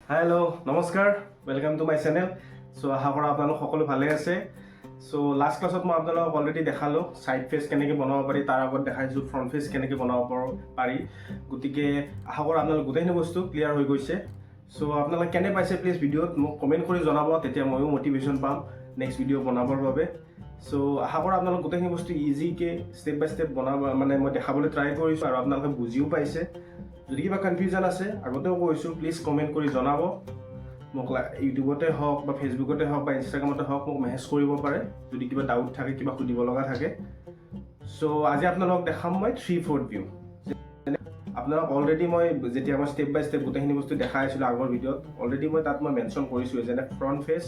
Hello' নমস্কাৰ, welcome to my channel. চ' আশা কৰা আপোনালোক সকলো ভালে আছে। চ' লাষ্ট ক্লাছত মই আপোনালোকক অলৰেডি দেখালোঁ ছাইড ফেচ কেনেকৈ বনাব পাৰি, তাৰ আগত দেখাইছোঁ ফ্ৰণ্ট ফেচ কেনেকৈ বনাব পাৰি। গতিকে আশা কৰা আপোনালোক গোটেইখিনি বস্তু ক্লিয়াৰ হৈ গৈছে। চ' আপোনালোকে কেনে পাইছে প্লিজ ভিডিঅ'ত মোক কমেণ্ট কৰি জনাব, তেতিয়া ময়ো মটিভেশ্যন পাম নেক্সট ভিডিঅ' বনাবৰ বাবে। চ' আশা কৰা আপোনালোক গোটেইখিনি বস্তু ইজিকৈ ষ্টেপ বাই ষ্টেপ বনাব মই দেখাবলৈ ট্ৰাই কৰিছোঁ আৰু আপোনালোকে বুজিও পাইছে। যদি কিবা কনফিউজন আছে আগতেও কৈছোঁ, প্লিজ কমেণ্ট কৰি জনাব। মোক ইউটিউবতে হওক বা ফেচবুকতে হওক বা ইনষ্টাগ্ৰামতে হওক মোক মেছেজ কৰিব পাৰে যদি কিবা ডাউট থাকে, কিবা সুধিব লগা থাকে। চ' আজি আপোনালোকক দেখাম মই 3/4 ভিউ। আপোনালোক অলৰেডি মই যেতিয়া মই ষ্টেপ বাই ষ্টেপ গোটেইখিনি বস্তু দেখাই আছিলোঁ আগৰ ভিডিঅ'ত, অলৰেডি তাত মই মেনশ্যন কৰিছোঁ যেনে ফ্ৰণ্ট ফেচ,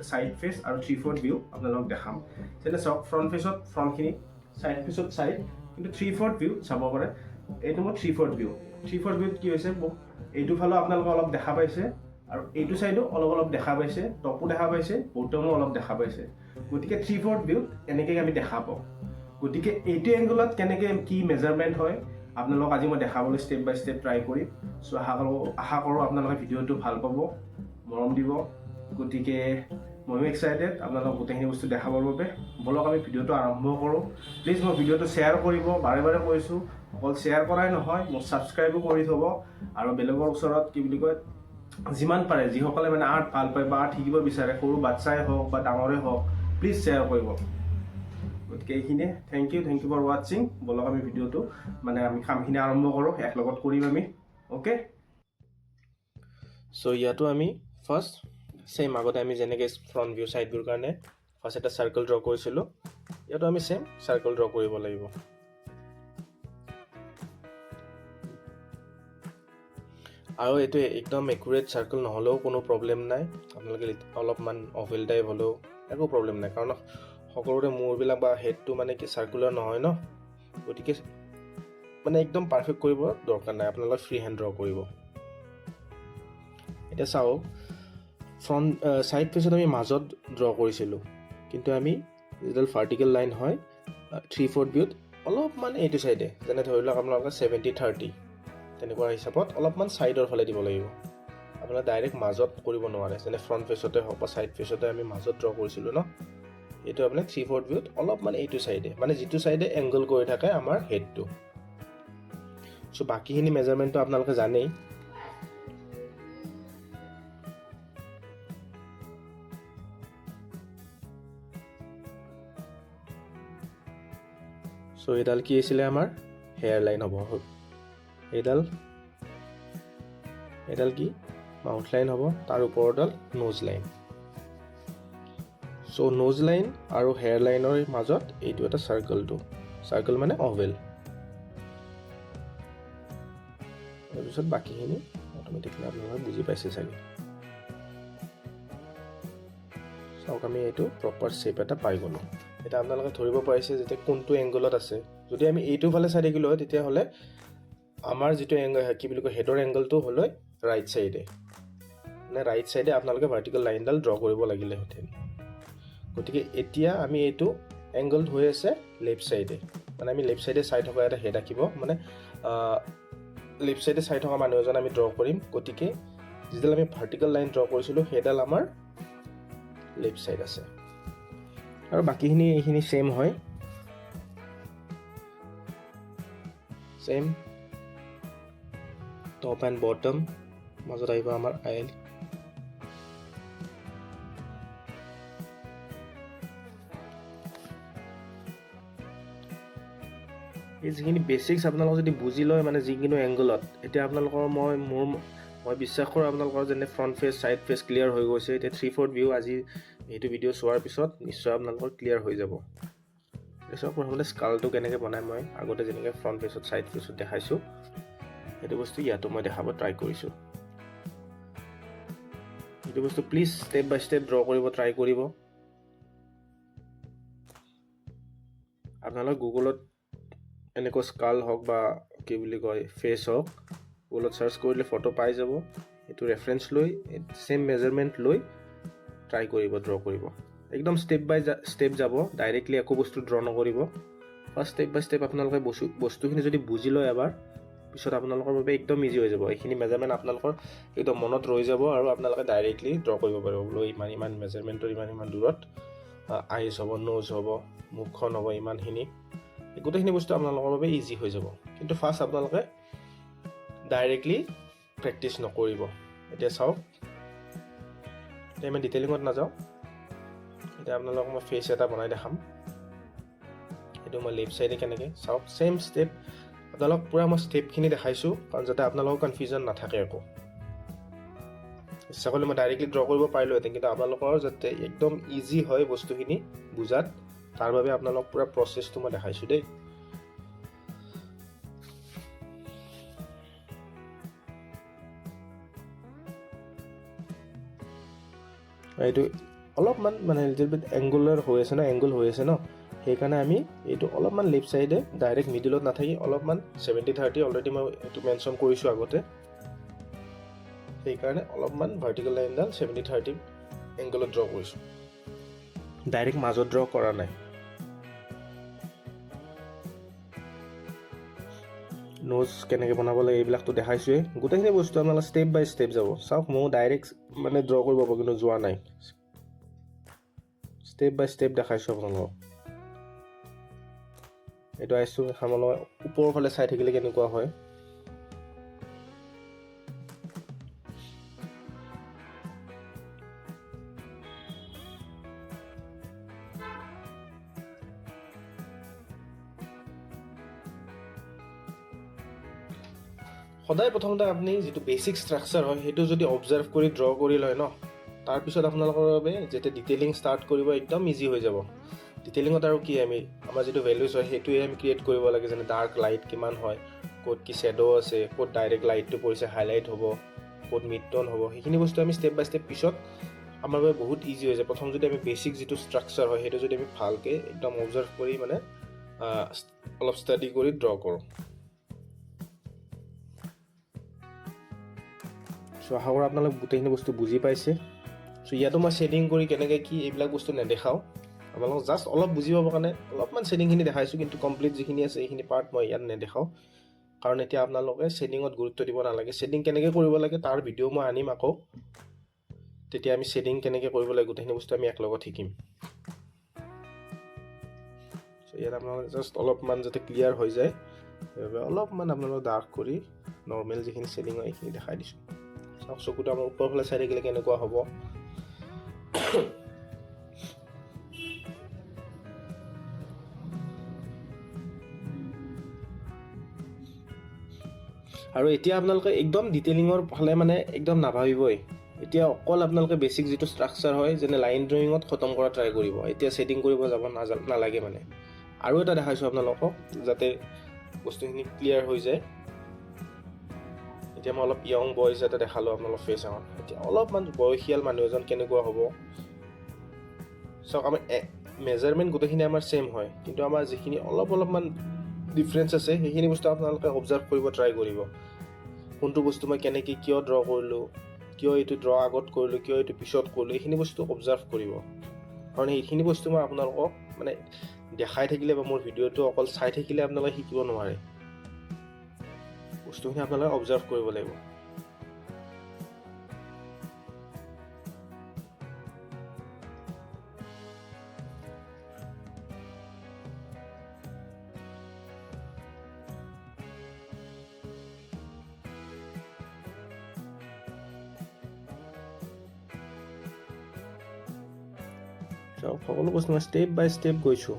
ছাইড ফেচ আৰু 3/4 ভিউ আপোনালোকক দেখাম। যেনে চাওক, ফ্ৰণ্ট ফেচত ফ্ৰণ্টখিনি, ছাইড ফেচত ছাইড, কিন্তু 3/4 ভিউ চাব পাৰে। এইটো মোৰ 3/4 ভিউ। 3/4 ভিউত কি হৈছে, মোক এইটো ফালেও আপোনালোকে অলপ দেখা পাইছে আৰু এইটো ছাইডো অলপ দেখা পাইছে, টপো দেখা পাইছে, বটমো অলপ দেখা পাইছে। গতিকে 3/4 ভিউত এনেকৈ আমি দেখা পাওঁ। গতিকে এইটো এংগলত কেনেকৈ কি মেজাৰমেণ্ট হয় আপোনালোক আজি মই দেখাবলৈ ষ্টেপ বাই ষ্টেপ ট্ৰাই কৰিম। চ' আশা কৰোঁ আপোনালোকে ভিডিঅ'টো ভাল পাব, মৰম দিব। গতিকে ময়ো এক্সাইটেড আপোনালোকক গোটেইখিনি বস্তু দেখাবৰ বাবে। বলক আমি ভিডিঅ'টো আৰম্ভ কৰোঁ। প্লিজ মই ভিডিঅ'টো শ্বেয়াৰ কৰিব, বাৰে বাৰে কৈছোঁ। অকল শ্বেয়াৰ কৰাই নহয়, মোক ছাবস্ক্ৰাইবো কৰি থ'ব আৰু বেলেগৰ ওচৰত কি বুলি কয়, যিমান পাৰে যিসকলে আৰ্ট ভাল পায় বা আৰ্ট শিকিব বিচাৰে, সৰু বাচ্ছাই হওক বা ডাঙৰে হওক, প্লিজ শ্বেয়াৰ কৰিব। গতিকে এইখিনিয়ে, থেংক ইউ ফৰ ৱাটছিং। বলক আমি ভিডিঅ'টো আমি কামখিনি আৰম্ভ কৰোঁ, একলগত কৰিম আমি। অ'কে, চ' ইয়াতো আমি ফাৰ্ষ্ট ছেইম আগতে আমি যেনেকৈ ফ্ৰণ্ট ভিউ ছাইড ভিউৰ কাৰণে ফাৰ্ষ্ট এটা চাৰ্কল ড্ৰ কৰিছিলোঁ, ইয়াতো আমি ছেইম চাৰ্কল ড্ৰ কৰিব লাগিব। আৰু এইটো একদম একুৰেট চাৰ্কল নহ'লেও কোনো প্ৰব্লেম নাই, আপোনালোকে অলপমান অভেল টাইপ হ'লেও একো প্ৰব্লেম নাই, কাৰণ সকলোৰে মূৰবিলাক বা হেডটো কি চাৰ্কুলাৰ নহয় ন। গতিকে একদম পাৰফেক্ট কৰিব দৰকাৰ নাই, আপোনালোকে ফ্ৰী হেণ্ড ড্ৰ কৰিব। এতিয়া চাওক, ফ্ৰণ্ট ছাইড ফেচত আমি মাজত ড্ৰ কৰিছিলোঁ, কিন্তু আমি যিডাল ভাৰ্টিকেল লাইন হয় 3/4 ভিউত অলপমান এইটো ছাইডে, যেনে ধৰি লওক আপোনালোকে 70-30 তেনেকুৱা হিচাপত অলপমান ছাইডৰ ফালে দিব লাগিব। আপোনালোকে ডাইৰেক্ট মাজত কৰিব নোৱাৰে, যেনে ফ্ৰণ্ট ফেচতে হওক বা ছাইড ফেচতে আমি মাজত ড্ৰ কৰিছিলোঁ ন। এইটো আপুনি 3/4 ভিউত অলপমান এইটো ছাইডে, যিটো ছাইডে এংগল কৰি থাকে আমাৰ হেডটো। চ' বাকীখিনি মেজাৰমেণ্টটো আপোনালোকে জানেই। চ' এইডাল কি আছিলে, আমাৰ হেয়াৰ লাইন হ'ব। এইডাল কি মাউথ লাইন হ'ব, তাৰ ওপৰডাল নোজ লাইন। চ' নোজ লাইন আৰু হেয়াৰ লাইনৰ মাজত এইটো এটা চাৰ্কল মানে অভেল। তাৰপিছত বাকীখিনি অট'মেটিকলি আপোনালোকে বুজি পাইছে চাগে। চাওক, আমি এইটো প্ৰপাৰ শ্বেপ এটা পাই গ'লোঁ। এতিয়া আপোনালোকে ধৰিব পাৰিছে যেতিয়া কোনটো এংগলত আছে। যদি আমি এইটো ফালে চাই থাকিলোঁ হয়, তেতিয়াহ'লে আমাৰ যিটো কি বুলি কয়, হেডৰ এংগলটো হ'লে ৰাইট চাইডে আপোনালোকে ভাৰ্টিকেল লাইনডাল ড্ৰ কৰিব লাগিলেহেঁতেন। গতিকে এতিয়া আমি এইটো এংগল হৈ আছে লেফ্ট চাইডে, আমি লেফ্ট চাইডে চাই থকা এটা হেড আঁকিব, লেফ্ট চাইডে চাই থকা মানুহ এজন আমি ড্ৰ কৰিম। গতিকে যিডাল আমি ভাৰ্টিকেল লাইন ড্ৰ কৰিছিলোঁ, সেইডাল আমাৰ লেফ্ট চাইড আছে। আৰু বাকীখিনি এইখিনি ছেইম হয়, ছেইম টপ এণ্ড বটম। মাজত আহিব আমাৰ আইল। এই যিখিনি বেচিক্স আপোনালোকে যদি বুজি লয়, যিকোনো এংগলত, এতিয়া আপোনালোকৰ মই বিশ্বাস কৰোঁ আপোনালোকৰ যেনে front face, side face clear হৈ গৈছে। এতিয়া 3/4 ভিউ আজি এইটো ভিডিঅ' চোৱাৰ পিছত নিশ্চয় আপোনালোকৰ ক্লিয়াৰ হৈ যাব। তাৰপিছত প্ৰথমতে স্কালটো কেনেকৈ বনাই, মই আগতে যেনেকৈ ফ্ৰণ্ট ফেচত, ছাইড ফেচত দেখাইছোঁ, সেইটো বস্তু ইয়াতো মই দেখাব ট্ৰাই কৰিছোঁ। সেইটো বস্তু please step by step draw কৰিব ট্ৰাই কৰিব। আপোনালোকে গুগলত এনেকুৱা স্কাল হওক বা কি বুলি কয় ফেচ হওক, গুগলত চাৰ্চ কৰিলে ফটো পাই যাব। এইটো ৰেফাৰেঞ্চ লৈ, ছেইম মেজাৰমেণ্ট লৈ ট্ৰাই কৰিব, ড্ৰ কৰিব। একদম ষ্টেপ বাই ষ্টেপ যাব, ডাইৰেক্টলি একো বস্তু ড্ৰ নকৰিব। ফাৰ্ষ্ট ষ্টেপ বাই ষ্টেপ আপোনালোকে বস্তুখিনি যদি বুজি লয় এবাৰ, পিছত আপোনালোকৰ বাবে একদম ইজি হৈ যাব এইখিনি মেজাৰমেণ্ট আপোনালোকৰ একদম মনত ৰৈ যাব আৰু আপোনালোকে ডাইৰেক্টলি ড্ৰ কৰিব পাৰিব বোলো ইমান মেজাৰমেণ্টৰ ইমান দূৰত আইচ হ'ব নোজ হ'ব মুখখন হ'ব ইমানখিনি গোটেইখিনি বস্তু আপোনালোকৰ বাবে ইজি হৈ যাব কিন্তু ফাৰ্ষ্ট আপোনালোকে ডাইৰেক্টলি প্ৰেক্টিছ নকৰিব এতিয়া চাওক এতিয়া আমি ডিটেইলিঙত নাযাওঁ এতিয়া আপোনালোকক মই ফেচ এটা বনাই দেখাম এইটো মই লেফ্ট চাইডে কেনেকৈ চাওক ছেইম ষ্টেপ আপোনালোক পূৰা মই ষ্টেপখিনি দেখাইছোঁ কাৰণ যাতে আপোনালোকৰ কনফিউজন নাথাকে একো ইচ্ছা কৰিলে মই ডাইৰেক্টলি ড্ৰ কৰিব পাৰিলোহেঁতেন কিন্তু আপোনালোকৰ যাতে একদম ইজি হয় বস্তুখিনি বুজাত তাৰ বাবে আপোনালোক পূৰা প্ৰচেছটো মই দেখাইছোঁ দেই এইটো অলপমান মানে লিটল বিট এংগুলাৰ হৈ আছে এংগুল হৈ আছে সেইকাৰণে আমি এইটো অলপমান লেফ্ট চাইডে ডাইৰেক্ট মিডিলত নাথাকি অলপমান 70-30 অলৰেডি মই এইটো মেনশ্যন কৰিছোঁ আগতে সেইকাৰণে অলপমান ভাৰ্টিকেল লাইনডাল 70-30 এংগুলত ড্ৰ কৰিছোঁ ডাইৰেক্ট মাজত ড্ৰ কৰা নাই নোজ কেনেকৈ বনাব লাগে এইবিলাকতো দেখাইছোঁৱে গোটেইখিনি বস্তু আপোনালোকে ষ্টেপ বাই ষ্টেপ যাব চাওক ময়ো ডাইৰেক্ট মানে ড্ৰ কৰিব পাৰোঁ কিন্তু যোৱা নাই ষ্টেপ বাই ষ্টেপ দেখাইছোঁ আপোনালোকক এইটো আইছোঁ আপোনালোকে ওপৰৰ ফালে চাই থাকিলে কেনেকুৱা হয় সদায় প্ৰথমতে আপুনি যিটো বেছিক ষ্ট্ৰাকচাৰ হয় সেইটো যদি অবজাৰ্ভ কৰি ড্ৰ কৰি লয় তাৰপিছত আপোনালোকৰ বাবে যেতিয়া ডিটেইলিং ষ্টাৰ্ট কৰিব একদম ইজি হৈ যাব ডিটেইলিঙত আৰু কি আমাৰ যিটো ভেলুজ হয় সেইটোৱে আমি ক্ৰিয়েট কৰিব লাগে যেনে ডাৰ্ক লাইট কিমান হয় ক'ত কি শ্বেডো আছে ক'ত ডাইৰেক্ট লাইটটো পৰিছে হাইলাইট হ'ব ক'ত মিড টোন হ'ব সেইখিনি বস্তু আমি ষ্টেপ বাই ষ্টেপ পিছত আমাৰ বাবে বহুত ইজি হৈ যায় প্ৰথম যদি আমি বেছিক যিটো ষ্ট্ৰাকচাৰ হয় সেইটো যদি আমি ভালকৈ একদম অবজাৰ্ভ কৰি মানে অলপ ষ্টাডি কৰি ড্ৰ কৰোঁ চ' আশা কৰোঁ আপোনালোক গোটেইখিনি বস্তু বুজি পাইছে চ' ইয়াতো মই ছেডিং কৰি কেনেকৈ কি এইবিলাক বস্তু নেদেখাওঁ আপোনালোকক জাষ্ট অলপ বুজি পাবৰ কাৰণে অলপমান ছেডিংখিনি দেখাইছোঁ কিন্তু কমপ্লিট যিখিনি আছে এইখিনি পাৰ্ট মই ইয়াত নেদেখাওঁ কাৰণ এতিয়া আপোনালোকে ছেডিঙত গুৰুত্ব দিব নালাগে ছেডিং কেনেকৈ কৰিব লাগে তাৰ ভিডিঅ' মই আনিম আকৌ তেতিয়া আমি ছেডিং কেনেকৈ কৰিব লাগে গোটেইখিনি বস্তু আমি একেলগত শিকিম চ' ইয়াত আপোনালোকে জাষ্ট অলপমান যাতে ক্লিয়াৰ হৈ যায় সেইবাবে অলপমান আপোনালোকে ডাৰ্ক কৰি নৰ্মেল যিখিনি ছেডিং হয় এইখিনি দেখাই দিছোঁ চাওক চকুটো আমাৰ ওপৰৰ ফালে চাই থাকিলে কেনেকুৱা হ'ব আৰু এতিয়া আপোনালোকে একদম ডিটেইলিঙৰ ফালে মানে একদম নাভাবিবই এতিয়া অকল আপোনালোকে বেছিক যিটো ষ্ট্ৰাকচাৰ হয় যেনে লাইন ড্ৰয়িঙত খতম কৰা ট্ৰাই কৰিব এতিয়া ছেটিং কৰিব যাব নালাগে মানে আৰু এটা দেখাইছোঁ আপোনালোকক যাতে বস্তুখিনি ক্লিয়াৰ হৈ যায় এতিয়া মই অলপ য়ং বয়জ এটা দেখালোঁ আপোনালোকৰ ফেচ এখন এতিয়া অলপমান বয়সীয়াল মানুহ এজন কেনেকুৱা হ'ব চাওক আমাৰ মেজাৰমেণ্ট গোটেইখিনি আমাৰ ছেইম হয় কিন্তু আমাৰ যিখিনি অলপমান ডিফাৰেঞ্চ আছে সেইখিনি বস্তু আপোনালোকে অবজাৰ্ভ কৰিব ট্ৰাই কৰিব কোনটো বস্তু মই কেনেকৈ কিয় ড্ৰ কৰিলোঁ কিয় এইটো ড্ৰ আগত কৰিলোঁ কিয় এইটো পিছত কৰিলোঁ এইখিনি বস্তু অবজাৰ্ভ কৰিব কাৰণ সেইখিনি বস্তু মই আপোনালোকক মানে দেখাই থাকিলে বা মোৰ ভিডিঅ'টো অকল চাই থাকিলে আপোনালোকে শিকিব নোৱাৰে বস্তুখিনি আপোনালোকে অবজাৰ্ভ কৰিব লাগিব সকলো বস্তু মই ষ্টেপ বাই ষ্টেপ গৈছোঁ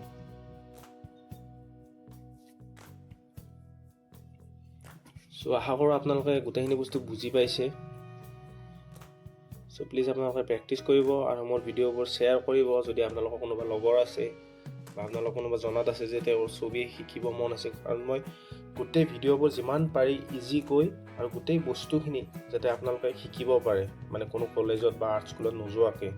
চ' আশা কৰোঁ আপোনালোকে গোটেইখিনি বস্তু বুজি পাইছে চ' প্লিজ আপোনালোকে প্ৰেক্টিছ কৰিব আৰু মোৰ ভিডিঅ'বোৰ শ্বেয়াৰ কৰিব যদি আপোনালোকৰ কোনোবা লগৰ আছে বা আপোনালোকৰ কোনোবা জনাত আছে যে তেওঁৰ ছবি শিকিব মন আছে কাৰণ মই গোটেই ভিডিঅ'বোৰ যিমান পাৰি ইজিকৈ আৰু গোটেই বস্তুখিনি যাতে আপোনালোকে শিকিব পাৰে মানে কোনো কলেজত বা আৰ্ট স্কুলত নোযোৱাকৈ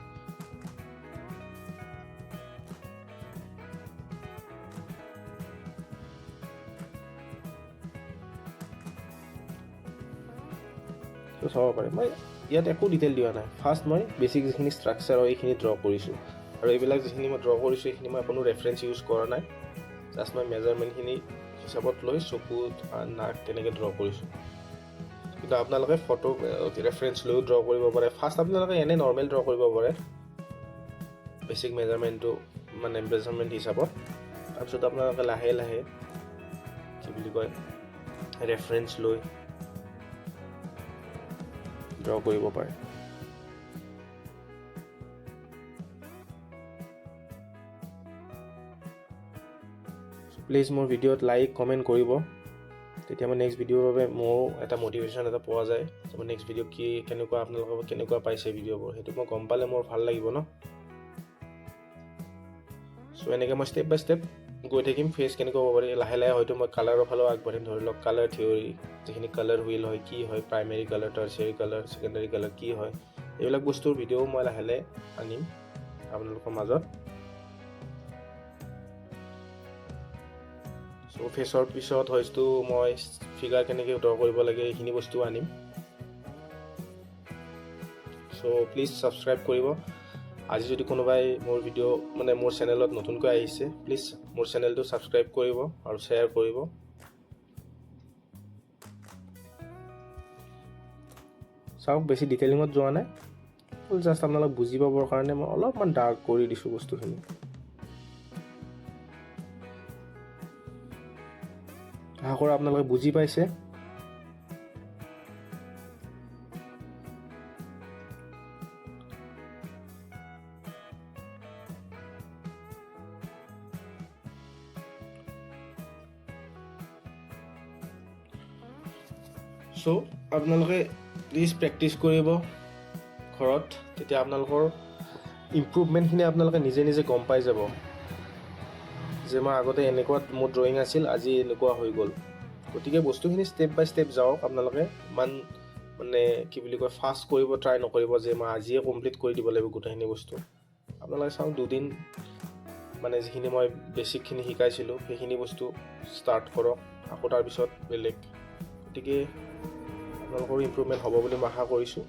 চাব পাৰে মই ইয়াত একো ডিটেইল দিয়া নাই ফাৰ্ষ্ট মই বেছিক যিখিনি ষ্ট্ৰাকচাৰ হয় এইখিনি ড্ৰ কৰিছোঁ আৰু এইবিলাক যিখিনি মই ড্ৰ কৰিছোঁ এইখিনি মই কোনো ৰেফাৰেঞ্চ ইউজ কৰা নাই জাষ্ট মই মেজাৰমেণ্টখিনি হিচাপত লৈ চকু নাক তেনেকৈ ড্ৰ কৰিছোঁ। কিন্তু আপোনালোকে ফটো ৰেফাৰেঞ্চ লৈও ড্ৰ কৰিব পাৰে। ফাৰ্ষ্ট আপোনালোকে এনেই নৰ্মেল ড্ৰ কৰিব পাৰে বেছিক মেজাৰমেণ্টটো মানে মেজাৰমেণ্ট হিচাপত। তাৰপিছত আপোনালোকে লাহে লাহে কি বুলি কয় ৰেফাৰেঞ্চ লৈ ড্ৰ কৰিব পাৰে। প্লিজ মোৰ ভিডিঅ'ত লাইক কমেণ্ট কৰিব, তেতিয়া মই নেক্সট ভিডিঅ'ৰ বাবে মোৰো এটা মটিভেশ্যন এটা পোৱা যায়। মই নেক্সট ভিডিঅ' কেনেকুৱা আপোনালোকৰ কেনেকুৱা পাইছে ভিডিঅ'বোৰ, সেইটো মই গম পালে মোৰ ভাল লাগিব ন। চ' এনেকৈ মই ষ্টেপ বাই ষ্টেপ গৈ থাকিম। ফেচ কেনেকুৱা হ'ব পাৰি, লাহে লাহে হয়তো মই কালাৰৰ ফালেও আগবাঢ়িম। ধৰি লওক কালাৰ থিয়ৰী, যিখিনি কালাৰ হুইল হয়, কি হয় primary colour, tertiary colour, secondary colour কি হয়, এইবিলাক বস্তুৰ ভিডিঅ'ও মই লাহে লাহে আনিম আপোনালোকৰ মাজত। চ' ফেচৰ পিছত হয়তো মই ফিগাৰ কেনেকৈ ড্ৰ কৰিব লাগে এইখিনি বস্তু আনিম। চ' প্লিজ ছাবস্ক্ৰাইব কৰিব। আজি যদি কোনোবাই মোৰ ভিডিঅ' মানে মোৰ চেনেলত নতুনকৈ আহিছে, প্লিজ মোৰ চেনেলটো ছাবস্ক্ৰাইব কৰিব আৰু শ্বেয়াৰ কৰিব। চাওক, বেছি ডিটেইলিঙত যোৱা নাই, জাষ্ট আপোনালোক বুজি পাবৰ কাৰণে মই অলপমান ডাৰ্ক কৰি দিছোঁ বস্তুখিনি। আশা কৰোঁ আপোনালোকে বুজি পাইছে। চ' আপোনালোকে প্লিজ প্ৰেক্টিচ কৰিব ঘৰত, তেতিয়া আপোনালোকৰ ইম্প্ৰুভমেণ্টখিনি আপোনালোকে নিজে নিজে গম পাই যাব যে মই আগতে এনেকুৱা মোৰ ড্ৰয়িং আছিল, আজি এনেকুৱা হৈ গ'ল। গতিকে বস্তুখিনি ষ্টেপ বাই ষ্টেপ যাওক। আপোনালোকে ইমান মানে কি বুলি কয় ফাষ্ট কৰিব ট্ৰাই নকৰিব যে মই আজিয়ে কমপ্লিট কৰি দিব লাগিব গোটেইখিনি বস্তু। আপোনালোকে চাওক, দুদিন মানে যিখিনি মই বেছিকখিনি শিকাইছিলোঁ সেইখিনি বস্তু ষ্টাৰ্ট কৰক, আকৌ তাৰপিছত বেলেগ। গতিকে আপোনালোকৰ ইম্প্ৰুভমেণ্ট হ'ব বুলি মই আশা কৰিছোঁ।